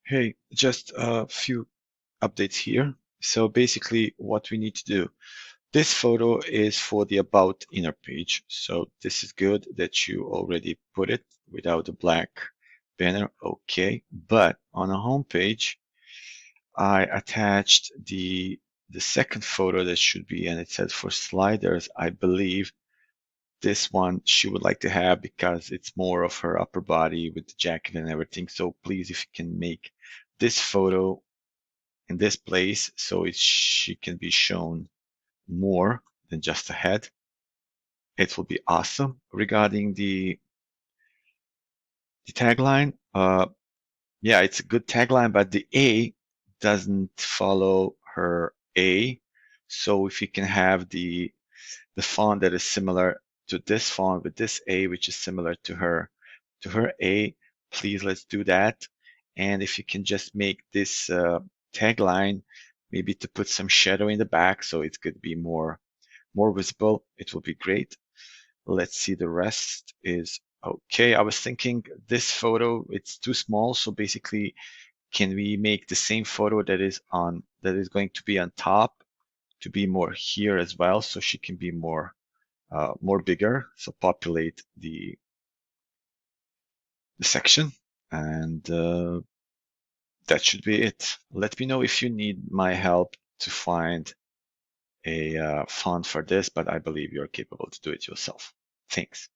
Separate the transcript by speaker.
Speaker 1: Hey, just a few updates here. So basically what we need to do, this photo is for the About inner page. So this is good that you already put it without a black banner. Okay. But on a home page, I attached the second photo that should be, and it says for sliders, I believe this one she would like to have because it's more of her upper body with the jacket and everything. So please, if you can make this photo in this place so she can be shown more than just a head, it will be awesome. Regarding the tagline, yeah, it's a good tagline, but the A doesn't follow her A. So if you can have the font that is similar to this font with this A, which is similar to her A, please let's do that. And if you can just make this tagline, maybe to put some shadow in the back so it could be more visible, it will be great. Let's see, the rest is okay. I was thinking this photo, it's too small, so basically, can we make the same photo that is going to be on top to be more here as well, so she can be more bigger, so populate the section, and that should be it. Let me know if you need my help to find a font for this, but I believe you're capable to do it yourself. Thanks.